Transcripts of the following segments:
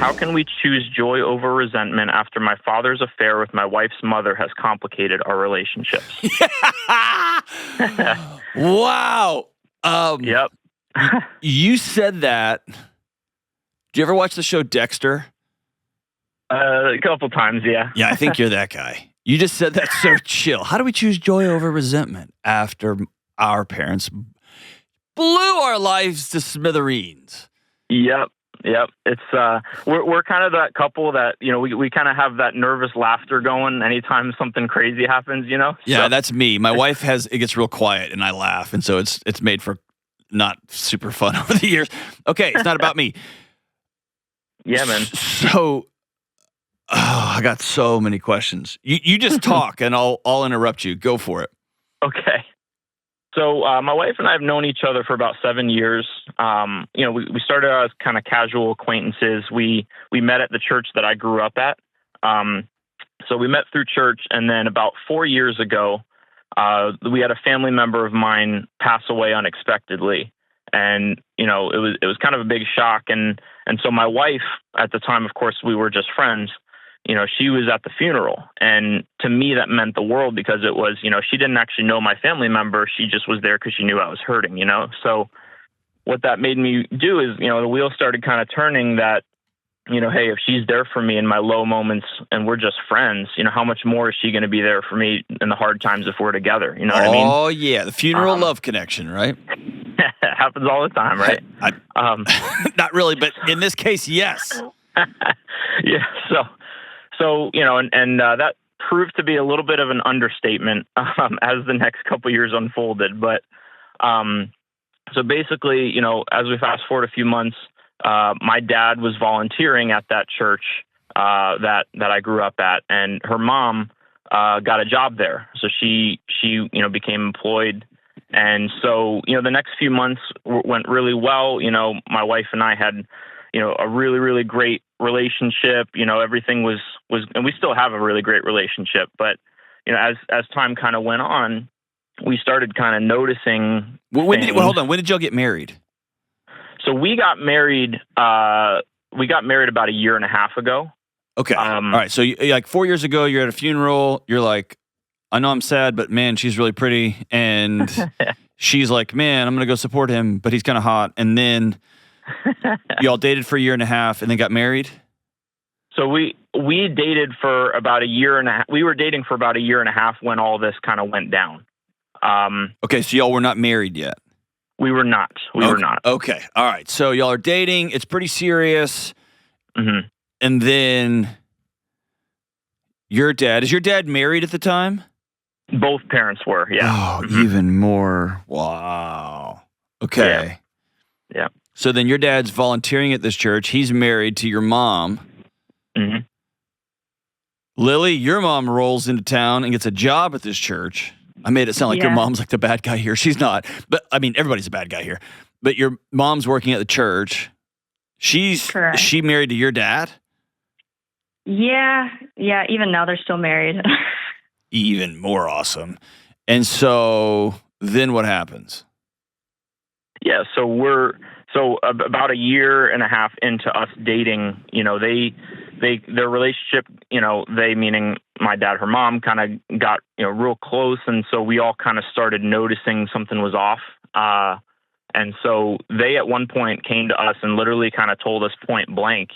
how can we choose joy over resentment after my father's affair with my wife's mother has complicated our relationships? Wow. Yep. You said that. Do you ever watch the show Dexter? A couple times, yeah. Yeah, I think you're that guy. You just said that so chill. How do we choose joy over resentment after our parents blew our lives to smithereens? Yep. It's we're kind of that couple that, we kind of have that nervous laughter going anytime something crazy happens, Yeah, that's me. My wife it gets real quiet and I laugh, and so it's made for not super fun over the years. Okay, it's not about me. Yeah, man. So I got so many questions. You just talk and I'll interrupt you. Go for it. Okay. So my wife and I have known each other for about 7 years. We started out as kind of casual acquaintances. We met at the church that I grew up at. So we met through church, and then about 4 years ago, we had a family member of mine pass away unexpectedly, and it was kind of a big shock. And so my wife, at the time, of course, we were just friends. She was at the funeral, and to me that meant the world, because it was, she didn't actually know my family member. She just was there because she knew I was hurting, So what that made me do is, the wheel started kind of turning that, hey, if she's there for me in my low moments and we're just friends, how much more is she going to be there for me in the hard times if we're together? You know what I mean? Oh yeah. The funeral love connection, right? It happens all the time, right? Not really, but in this case, yes. Yeah. So, that proved to be a little bit of an understatement as the next couple years unfolded. But so basically, as we fast forward a few months, my dad was volunteering at that church that I grew up at, and her mom got a job there. So she became employed. And so, the next few months went really well. My wife and I had, a really, really great relationship. Everything was, and we still have a really great relationship. But, as time kind of went on, we started kind of noticing. Hold on. When did y'all get married? So we got married about a year and a half ago. Okay. All right. So like 4 years ago, you're at a funeral. You're like, I know I'm sad, but man, she's really pretty. And she's like, man, I'm going to go support him, but he's kind of hot. And then y'all dated for a year and a half and then got married? So we dated for about a year and a half. We were dating for about a year and a half when all this kind of went down. Okay. So y'all were not married yet? We were not. We were not. Okay. All right. So y'all are dating. It's pretty serious. Mm-hmm. And then is your dad married at the time? Both parents were, yeah. Oh, even more. Wow. Okay. Yeah. So then your dad's volunteering at this church. He's married to your mom. Mm-hmm. Lily, your mom rolls into town and gets a job at this church. I made it sound like your mom's like the bad guy here. She's not. But, I mean, everybody's a bad guy here. But your mom's working at the church. Is she married to your dad? Yeah. Even now, they're still married. Even more awesome. And so then what happens? Yeah, so about a year and a half into us dating, their relationship, they meaning my dad, her mom, kind of got, real close. And so we all kind of started noticing something was off. And so they at one point came to us and literally kind of told us point blank,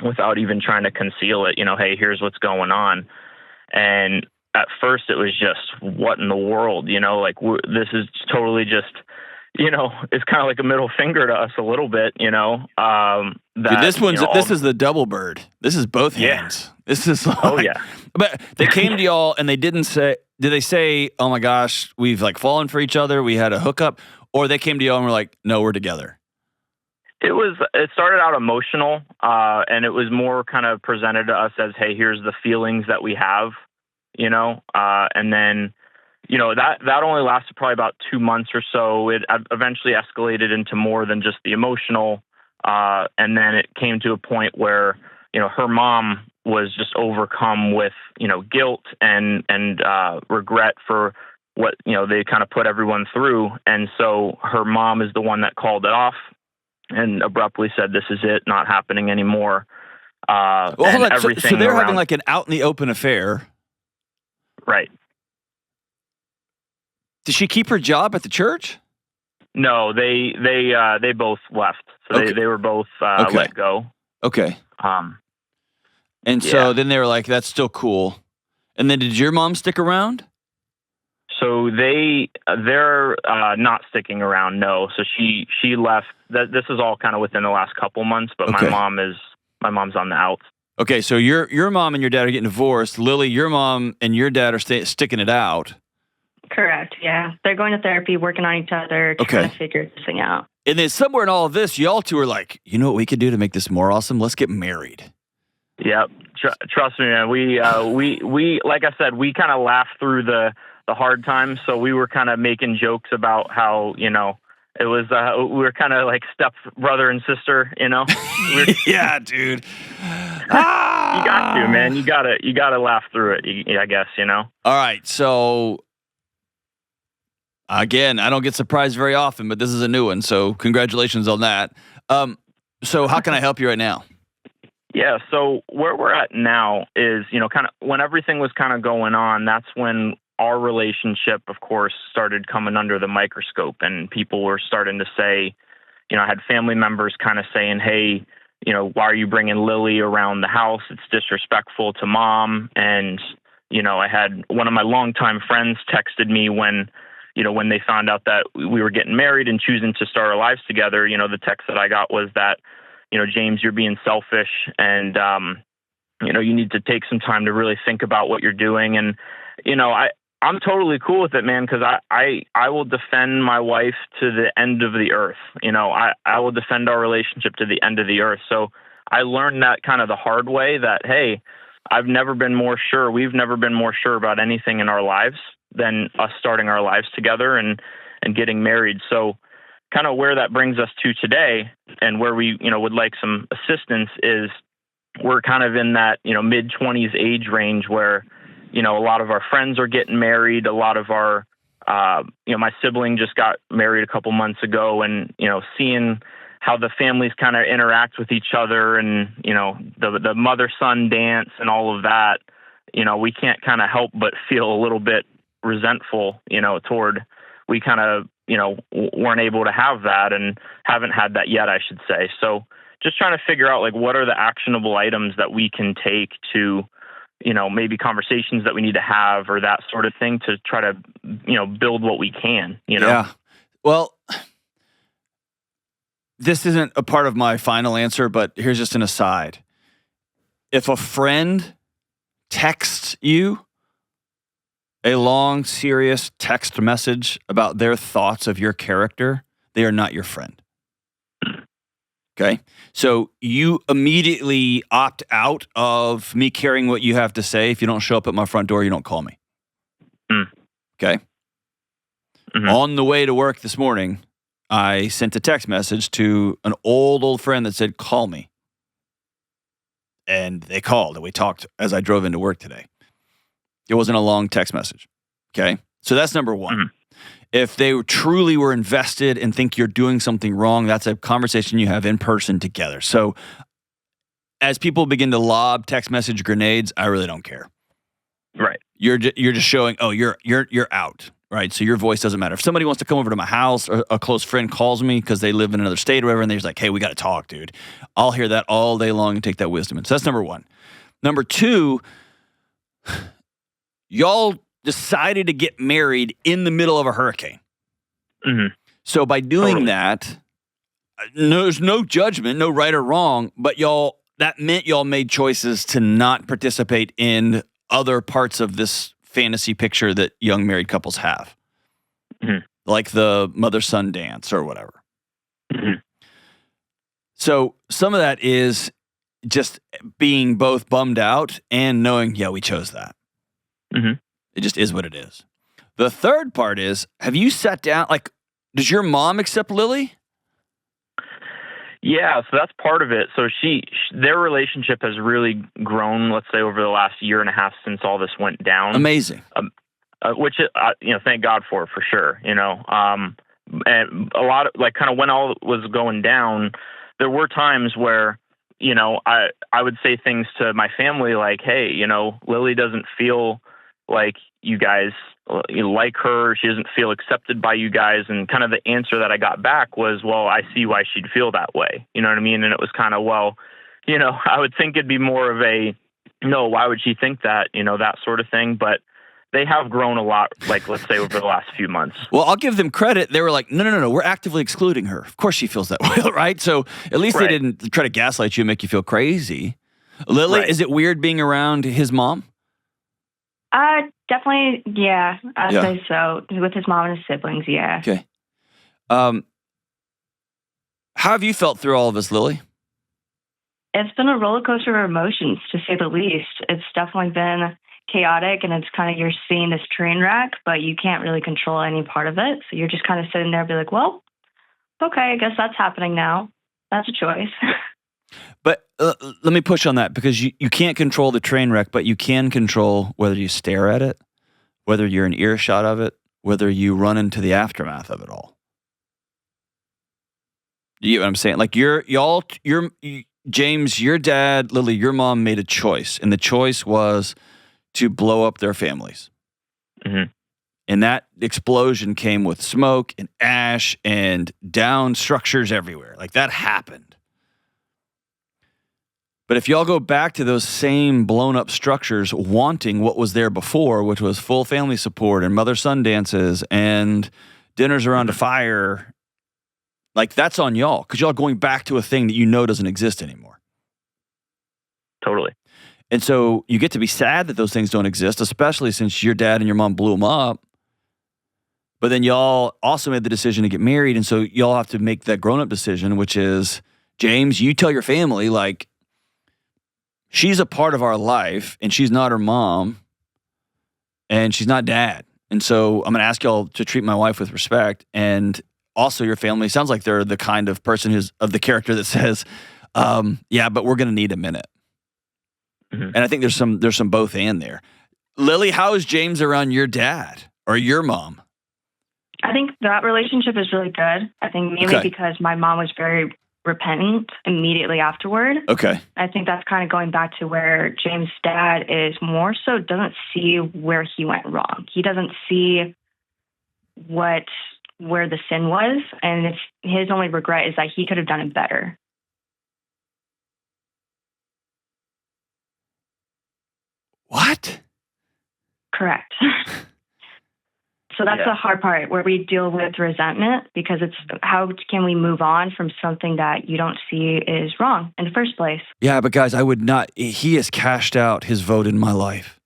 without even trying to conceal it, hey, here's what's going on. And at first it was just, what in the world, this is totally just, it's kind of like a middle finger to us a little bit, Dude, this is the double bird. This is both hands. This is like, oh yeah. But they came to y'all and did they say, oh my gosh, we've like fallen for each other, we had a hookup, or they came to y'all and were like, no, we're together? It started out emotional, and it was more kind of presented to us as, hey, here's the feelings that we have, and then, that only lasted probably about 2 months or so. It eventually escalated into more than just the emotional. And then it came to a point where, her mom was just overcome with, guilt and regret for what, they kind of put everyone through. And so her mom is the one that called it off. and abruptly said, "This is it, not happening anymore." Well, hold and on. So everything they're around, having like an out in the open affair. right? Did she keep her job at the church? No, they both left, so Okay. they were both Okay. let go. Okay. And Yeah. so then they were like, "That's still cool." And then did your mom stick around? So they're not sticking around. No. So she left. This is all kind of within the last couple months, but Okay. my mom's on the outs. Okay, so your mom and your dad are getting divorced. Lily, your mom and your dad are sticking it out. Correct. Yeah. They're going to therapy, working on each other, trying to figure this thing out. And then somewhere in all of this, y'all two are like, you know what we could do to make this more awesome? Let's get married. Yep. Trust me, man. We like I said, we kind of laughed through the hard times. So we were kind of making jokes about how, it was, we were kind of like step brother and sister, Yeah, dude. You got to, man. You gotta laugh through it, I guess, All right. So again, I don't get surprised very often, but this is a new one. So congratulations on that. So how can I help you right now? Yeah, so where we're at now is, kind of when everything was kind of going on, that's when our relationship, of course, started coming under the microscope, and people were starting to say, I had family members kind of saying, "Hey, why are you bringing Lily around the house? It's disrespectful to mom." And, I had one of my longtime friends texted me when they found out that we were getting married and choosing to start our lives together. The text that I got was that, "James, you're being selfish, and, you need to take some time to really think about what you're doing." And, I'm totally cool with it, man, because I will defend my wife to the end of the earth. I will defend our relationship to the end of the earth. So I learned that kind of the hard way, that, hey, we've never been more sure about anything in our lives than us starting our lives together and getting married. So kind of where that brings us to today, and where we, would like some assistance, is we're kind of in that, mid-20s age range where, a lot of our friends are getting married. A lot of our, my sibling just got married a couple months ago, and, seeing how the families kind of interact with each other, and, the mother-son dance and all of that, we can't kind of help but feel a little bit resentful, toward, we kind of, weren't able to have that, and haven't had that yet, I should say. So just trying to figure out, like, what are the actionable items that we can take to, maybe conversations that we need to have, or that sort of thing, to try to, build what we can, Yeah. Well, this isn't a part of my final answer, but here's just an aside. If a friend texts you a long, serious text message about their thoughts of your character, they are not your friend. Okay? So you immediately opt out of me caring what you have to say. If you don't show up at my front door, you don't call me. Okay? Mm-hmm. On the way to work this morning, I sent a text message to an old friend that said, "Call me." And they called, and we talked as I drove into work today. It wasn't a long text message. Okay? So that's number one. Mm-hmm. If they truly were invested and think you're doing something wrong, that's a conversation you have in person together. So as people begin to lob text message grenades, I really don't care. Right. You're just showing, oh, you're out, right? So your voice doesn't matter. If somebody wants to come over to my house, or a close friend calls me because they live in another state or whatever, and they're just like, "Hey, we got to talk, dude," I'll hear that all day long and take that wisdom. And so that's number one. Number two, y'all decided to get married in the middle of a hurricane. Mm-hmm. So by doing that, there's no judgment, no right or wrong, but that meant y'all made choices to not participate in other parts of this fantasy picture that young married couples have. Mm-hmm. Like the mother-son dance or whatever. Mm-hmm. So some of that is just being both bummed out and knowing, yeah, we chose that. Mm-hmm. It just is what it is. The third part is, have you sat down, like, does your mom accept Lily? Yeah, so that's part of it. So their relationship has really grown, let's say, over the last year and a half since all this went down. Amazing. Which, thank God for sure. and a lot of like kind of when all was going down, there were times where, I would say things to my family like, hey, Lily doesn't feel like you guys like her. She doesn't feel accepted by you guys. And kind of the answer that I got back was, well, I see why she'd feel that way. You know what I mean? And it was kind of, well, I would think it'd be more of a, no, why would she think that? That sort of thing. But they have grown a lot, like, let's say, over the last few months. Well, I'll give them credit. They were like, no, we're actively excluding her. Of course she feels that way, right? So at least they didn't try to gaslight you and make you feel crazy. Lily, is it weird being around his mom? Definitely, yeah. I'd say so. With his mom and his siblings, yeah. Okay. How have you felt through all of this, Lily? It's been a roller coaster of emotions, to say the least. It's definitely been chaotic, and it's kind of, you're seeing this train wreck, but you can't really control any part of it. So you're just kind of sitting there and be like, well, okay, I guess that's happening now. That's a choice. But let me push on that, because you can't control the train wreck, but you can control whether you stare at it, whether you're in earshot of it, whether you run into the aftermath of it all. You get what I'm saying? Like James, your dad, Lily, your mom made a choice, and the choice was to blow up their families. Mm-hmm. And that explosion came with smoke and ash and down structures everywhere. Like, that happened. But if y'all go back to those same blown up structures wanting what was there before, which was full family support and mother-son dances and dinners around a fire, like, that's on y'all, because y'all going back to a thing that doesn't exist anymore. Totally. And so you get to be sad that those things don't exist, especially since your dad and your mom blew them up. But then y'all also made the decision to get married, and so y'all have to make that grown-up decision, which is, James, you tell your family, like, she's a part of our life, and she's not her mom, and she's not dad. And so I'm going to ask y'all to treat my wife with respect. And also your family sounds like they're the kind of person who's of the character that says, yeah, but we're going to need a minute. Mm-hmm. And I think there's some both and there. Lily, how is James around your dad or your mom? I think that relationship is really good. I think mainly because my mom was very repentant immediately afterward. Okay. I think that's kind of going back to where James' dad is more so doesn't see where he went wrong. He doesn't see where the sin was, and it's his only regret is that he could have done it better. What? Correct. So that's the hard part, where we deal with resentment, because it's how can we move on from something that you don't see is wrong in the first place? Yeah, but guys, I would not. He has cashed out his vote in my life.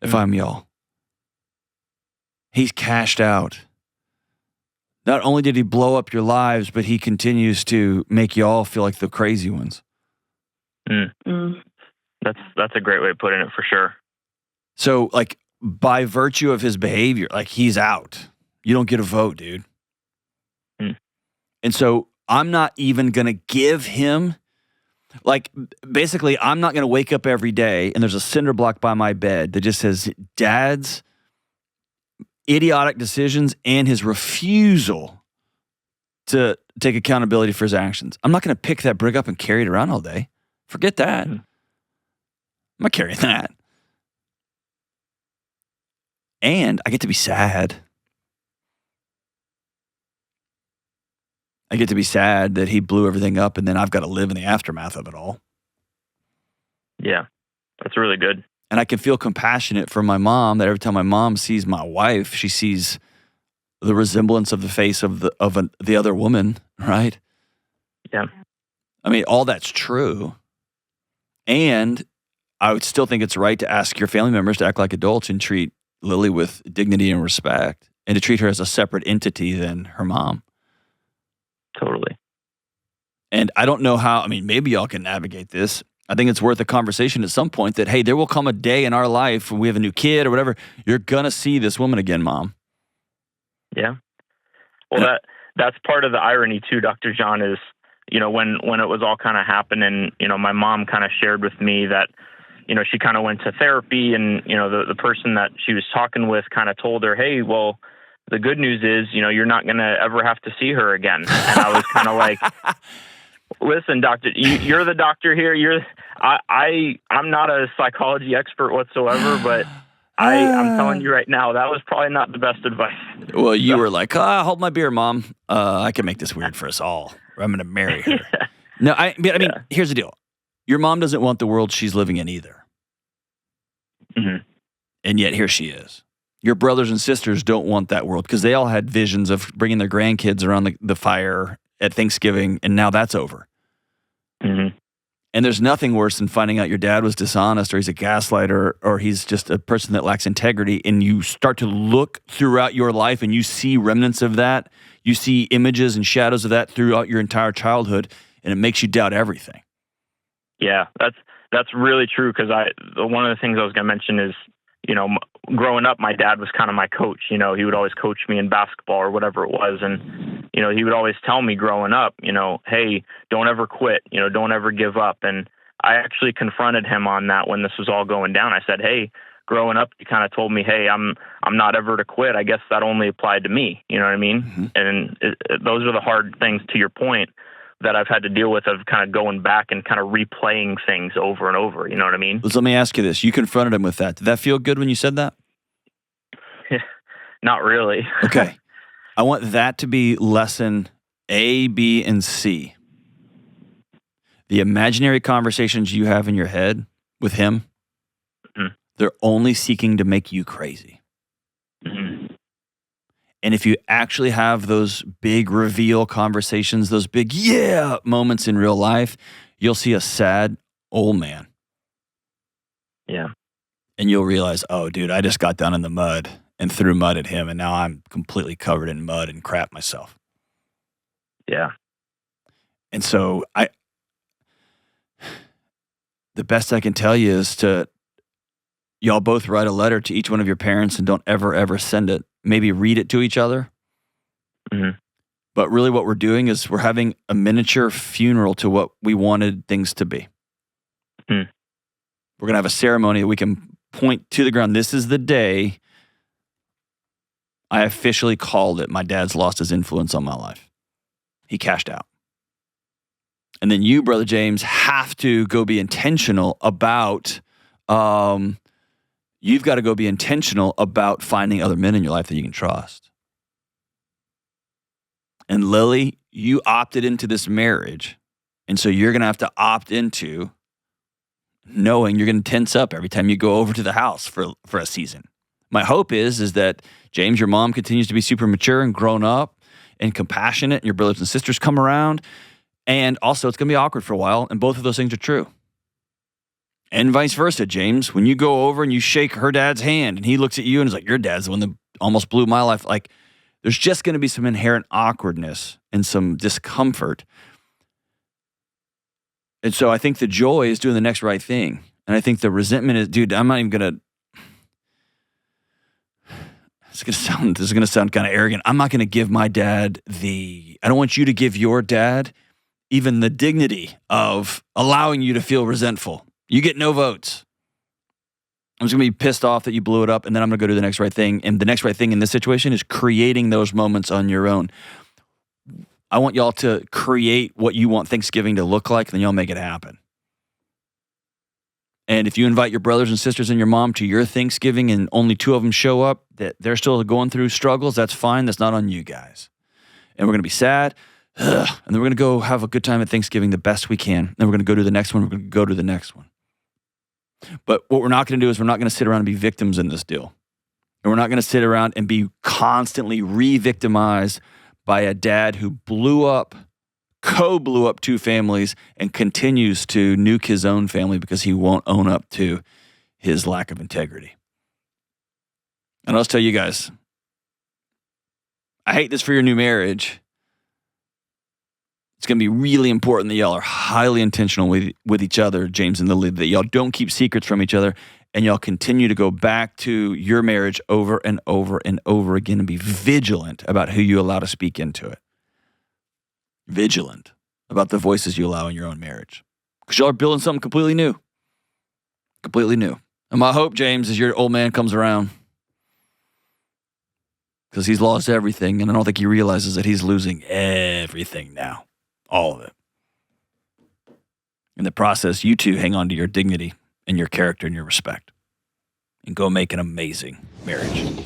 If I'm y'all, he's cashed out. Not only did he blow up your lives, but he continues to make y'all feel like the crazy ones. That's a great way of putting it, for sure. So, like, by virtue of his behavior, like, he's out. You don't get a vote, dude. And so I'm not even going to give him, like, basically, I'm not going to wake up every day and there's a cinder block by my bed that just says Dad's idiotic decisions and his refusal to take accountability for his actions. I'm not going to pick that brick up and carry it around all day. Forget that. I'm not carrying that. And I get to be sad. I get to be sad that he blew everything up, and then I've got to live in the aftermath of it all. Yeah, that's really good. And I can feel compassionate for my mom, that every time my mom sees my wife, she sees the resemblance of the face of the other woman, right? Yeah. I mean, all that's true. And I would still think it's right to ask your family members to act like adults and treat Lily with dignity and respect, and to treat her as a separate entity than her mom. Totally. And I don't know how, I mean, maybe y'all can navigate this. I think it's worth a conversation at some point that, hey, there will come a day in our life when we have a new kid or whatever, you're going to see this woman again, Mom. Yeah. Well, that's part of the irony too, Dr. John, is, when it was all kind of happening, my mom kind of shared with me that, she kind of went to therapy, and, the person that she was talking with kind of told her, hey, well, the good news is, you're not going to ever have to see her again. And I was kind of like, listen, doctor, you're the doctor here. I'm not a psychology expert whatsoever, but I'm telling you right now, that was probably not the best advice. Well, you were like, hold my beer, Mom. I can make this weird for us all. I'm going to marry her. Yeah. No, I mean, here's the deal. Your mom doesn't want the world she's living in either. Mm-hmm. And yet here she is. Your brothers and sisters don't want that world because they all had visions of bringing their grandkids around the fire at Thanksgiving, and now that's over. Mm-hmm. And there's nothing worse than finding out your dad was dishonest, or he's a gaslighter, or he's just a person that lacks integrity, and you start to look throughout your life and you see remnants of that. You see images and shadows of that throughout your entire childhood, and it makes you doubt everything. Yeah, that's really true, because one of the things I was going to mention is, growing up, my dad was kind of my coach. He would always coach me in basketball or whatever it was. And, he would always tell me growing up, hey, don't ever quit, don't ever give up. And I actually confronted him on that when this was all going down. I said, hey, growing up, you kind of told me, hey, I'm not ever to quit. I guess that only applied to me. You know what I mean? Mm-hmm. And those are the hard things, to your point, that I've had to deal with, of kind of going back and kind of replaying things over and over. You know what I mean? Let me ask you this. You confronted him with that. Did that feel good when you said that? Not really. Okay. I want that to be lesson A, B, and C. The imaginary conversations you have in your head with him, mm-hmm. they're only seeking to make you crazy. Mm-hmm. And if you actually have those big reveal conversations, those big moments in real life, you'll see a sad old man. Yeah. And you'll realize, oh, dude, I just got down in the mud and threw mud at him, and now I'm completely covered in mud and crap myself. Yeah. And so the best I can tell you is y'all both write a letter to each one of your parents and don't ever send it. Maybe read it to each other. Mm-hmm. But really what we're doing is we're having a miniature funeral to what we wanted things to be. Mm. We're going to have a ceremony that we can point to the ground. This is the day I officially called it. My dad's lost his influence on my life. He cashed out. And then you, Brother James, have to go be intentional about, you've got to go be intentional about finding other men in your life that you can trust. And Lily, you opted into this marriage. And so you're going to have to opt into knowing you're going to tense up every time you go over to the house for a season. My hope is that, James, your mom continues to be super mature and grown up and compassionate, and your brothers and sisters come around. And also, it's going to be awkward for a while, and both of those things are true. And vice versa, James. When you go over and you shake her dad's hand, and he looks at you and is like, your dad's the one that almost blew my life. Like, there's just going to be some inherent awkwardness and some discomfort. And so I think the joy is doing the next right thing. And I think the resentment is, dude, I'm not even going to, this is going to sound kind of arrogant. I'm not going to give my dad I don't want you to give your dad even the dignity of allowing you to feel resentful. You get no votes. I'm just going to be pissed off that you blew it up, and then I'm going to go do the next right thing. And the next right thing in this situation is creating those moments on your own. I want y'all to create what you want Thanksgiving to look like, and then y'all make it happen. And if you invite your brothers and sisters and your mom to your Thanksgiving and only 2 of them show up, that they're still going through struggles, that's fine. That's not on you guys. And we're going to be sad. And then we're going to go have a good time at Thanksgiving the best we can. Then we're going to go to the next one. We're going to go to the next one. But what we're not going to do is we're not going to sit around and be victims in this deal. And we're not going to sit around and be constantly re-victimized by a dad who blew up 2 families and continues to nuke his own family because he won't own up to his lack of integrity. And I'll tell you guys, I hate this for your new marriage. It's going to be really important that y'all are highly intentional with each other, James and Lily, that y'all don't keep secrets from each other, and y'all continue to go back to your marriage over and over and over again and be vigilant about who you allow to speak into it. Vigilant about the voices you allow in your own marriage. Because y'all are building something completely new. Completely new. And my hope, James, is your old man comes around. because he's lost everything, and I don't think he realizes that he's losing everything now. All of it. In the process, you two hang on to your dignity and your character and your respect and go make an amazing marriage.